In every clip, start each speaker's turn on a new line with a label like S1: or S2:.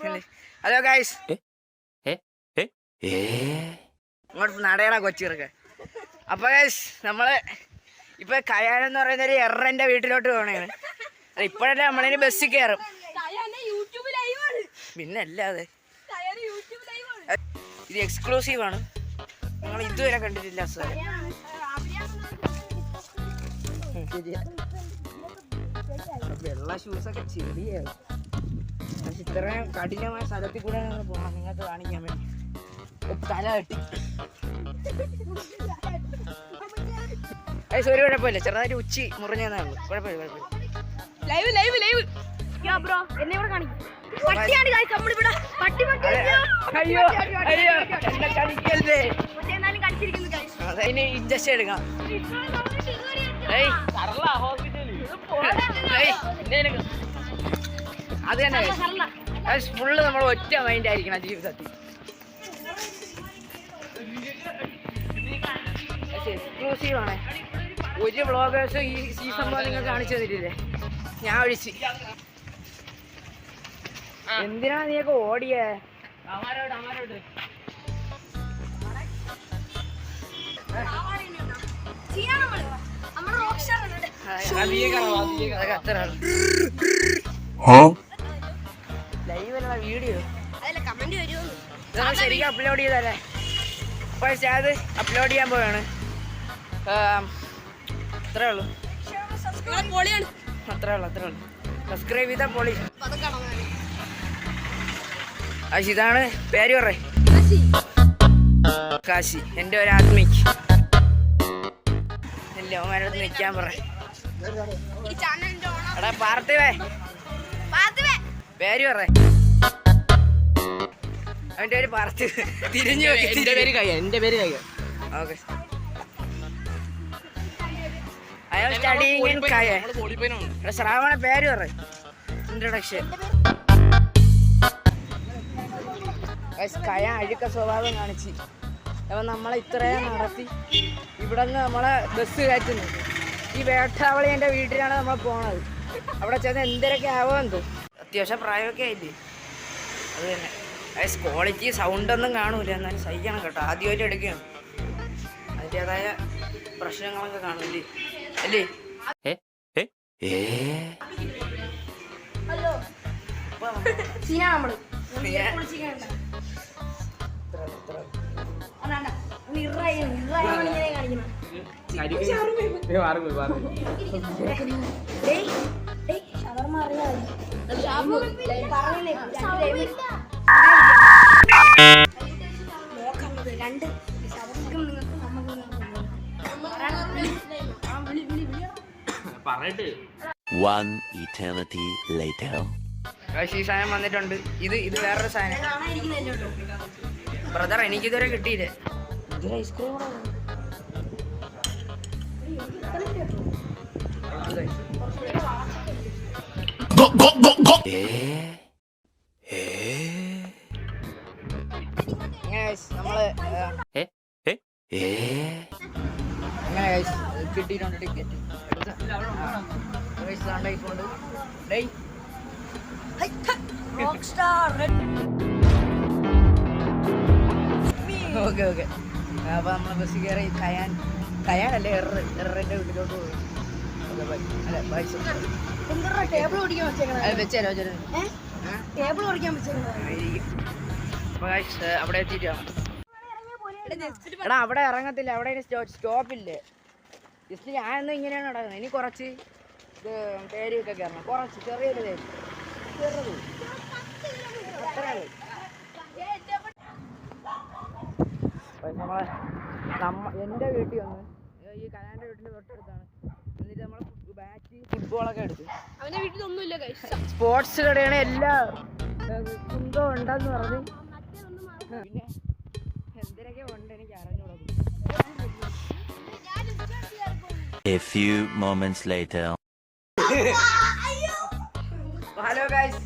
S1: Hello guys, ഇങ്ങോട്ട് നടയടാ കൊച്ചിറക്ക്. അപ്പൊ guys, നമ്മള് ഇപ്പൊ കയാൻ എന്ന് പറയുന്ന ഒരു എറന്റെ വീട്ടിലോട്ട് പോകണേണ്. ഇപ്പോഴല്ലേ നമ്മളിനി ബസ്സിൽ കയറും. പിന്നെ അല്ലാതെ ഇത് എക്സ്ക്ലൂസീവ് ആണ്, നിങ്ങൾ ഇതുവരെ കണ്ടിട്ടില്ല സാർ. വെള്ള ഷൂസൊക്കെ ചെറിയാണ്, പക്ഷെ ഇത്രയും കഠിനമായ സ്ഥലത്തിൽ കൂടെ പോകണം നിങ്ങൾക്ക് കാണിക്കാൻ വേണ്ടി. തല കെട്ടി ഒരു കുഴപ്പമില്ല, ചെറുതായിട്ട് ഉച്ചി മുറിഞ്ഞേ ഉള്ളൂ. കുഴപ്പമില്ല. അതിന് ഇഞ്ചക്ഷൻ എടുക്കാം. അത് തന്നെ ഫുള്ള് നമ്മൾ ഒറ്റ മൈൻഡ് ആയിരിക്കണം ജീവിതത്തിൽ. എക്സ്ക്ലൂസീവ് ആണ്. ഒരു വ്ളോഗേഴ്സ് ഈ സംഭവം നിങ്ങൾ കാണിച്ചു തന്നിട്ടില്ലേ? ഞാൻ ഒഴിച്ച്. എന്തിനാ നീയൊക്കെ ഓടിയേ? ലൈവിലുള്ള വീഡിയോ ശരിക്കും അപ്ലോഡ് ചെയ്തല്ലേ? പക്ഷേ അത് അപ്ലോഡ് ചെയ്യാൻ പോവാണ്. അത്രേ ഉള്ളൂ. സബ്സ്ക്രൈബ് ചെയ്താൽ പൊളി. ഇതാണ് പേര് പറ. കാശി എൻ്റെ ഒരു ആത്മിക്. എല്ലാം അവന്മാരടുത്ത് നിൽക്കാൻ പറ. എടാ പാർത്ഥിവേ, പേര് പറ. അവൻ്റെ പേര് പാർത്ഥിവ്. തിരിഞ്ഞു എൻ്റെ പേര് കയ്യ. ഓക്കെ, അയാൾ സ്റ്റഡിങ് കയ്യ. ശ്രാവണ പേര് പറ. ഇൻട്രൊഡക്ഷൻ. കയ അഴുക്ക സ്വഭാവം കാണിച്ച് അപ്പം നമ്മളെ ഇത്രയും നടത്തി ഇവിടെ നിന്ന് നമ്മളെ ബസ് കയറ്റുന്നു. ഈ വേട്ടാവളിൻ്റെ വീട്ടിലാണ് നമ്മൾ പോണത്. അവിടെ ചെന്ന് എന്തൊക്കെ ആവുമെന്തോ. അത്യാവശ്യം പ്രായമൊക്കെ ആയില്ലേ? അത് തന്നെ. ക്വാളിറ്റി സൗണ്ടൊന്നും കാണൂല, എന്നാലും സഹിക്കണം കേട്ടോ. ആദ്യമായിട്ട് എടുക്കുകയാണ്, അതിൻ്റെതായ പ്രശ്നങ്ങളൊക്കെ കാണൂല്ലേ അല്ലേ?
S2: One eternity later.
S1: ഈ സാധനം വന്നിട്ടുണ്ട്. ഇത് വേറൊരു സാധനം ബ്രദർ, എനിക്കിതുവരെ കിട്ടിയില്ലേ. ഇതൊരു ഐസ്ക്രീം നമ്മള് അങ്ങനെ കിട്ടിയിട്ടുണ്ട്. Ticket okay. അപ്പൊ നമ്മളെ ബസ് കയറി കയാനല്ലേ എറിന്റെ വീട്ടിലോട്ട് പോയി. അവിടെ എത്തിയിട്ടാ. എടാ അവിടെ ഇറങ്ങത്തില്ല, അവിടെ സ്റ്റോപ്പില്ലേ. ജസ്റ്റ് ഞാനൊന്നും ഇങ്ങനെയാണ് നടക്കുന്നത്. ഇനി കുറച്ച് ഇത് തേരിയൊക്കെ കയറണം. കുറച്ച് ചെറിയൊരു തേരി ചെറുത് അത്രേ ഉള്ളൂ. എൻ്റെ വീട്ടിൽ വന്ന് ഈ കലാൻ്റെ വീട്ടിൻ്റെ തൊട്ടടുത്താണ്. എന്നിട്ട് നമ്മൾ ബാറ്റ് ഫുട്ബോളൊക്കെ എടുത്ത് അവൻ്റെ വീട്ടിൽ ഒന്നുമില്ല. സ്പോർട്സ് കടയാണ്, എല്ലാ കുന്തോ ഉണ്ടെന്ന് പറഞ്ഞ്. പിന്നെ എന്തിനൊക്കെ ഉണ്ട് എനിക്ക് അറിഞ്ഞോളൂ.
S2: A few moments later.
S1: Hello guys,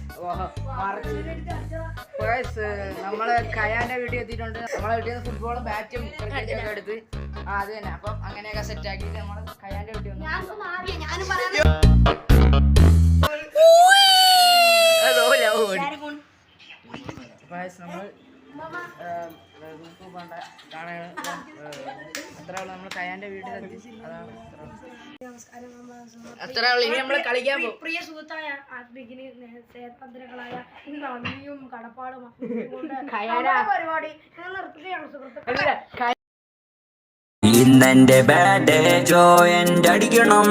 S1: നമ്മള് കയാന്റെ വീട്ടിൽ എത്തിയിട്ടുണ്ട്. നമ്മളെ വീട്ടിൽ നിന്ന് ഫുട്ബോളും ബാറ്റും ക്രിക്കറ്റൊക്കെ എടുത്ത് അത് തന്നെ. അപ്പം അങ്ങനെയൊക്കെ സെറ്റ് ആക്കിയിട്ട് നമ്മള് കയാന്റെ വീട്ടിൽ വന്നു. നമ്മൾ പോകണ്ട കാണാൻ അത്ര നമ്മൾ കയ്യാൻ്റെ വീട്ടിലെത്തി. അതാണ് അത്ര ഇനി നമ്മൾ കളിക്കാൻ പോകും.
S3: പ്രിയ സുഹൃത്തായ ആത്മികിന് സ്നേഹതന്ത്രങ്ങളായ നന്ദിയും കടപ്പാടും പരിപാടി നിർത്തുകയാണ് സുഹൃത്തുക്കളെ.
S4: ഇന്നെന്റെ ബാഡ് ജോയിന്റ് അടിക്കണം.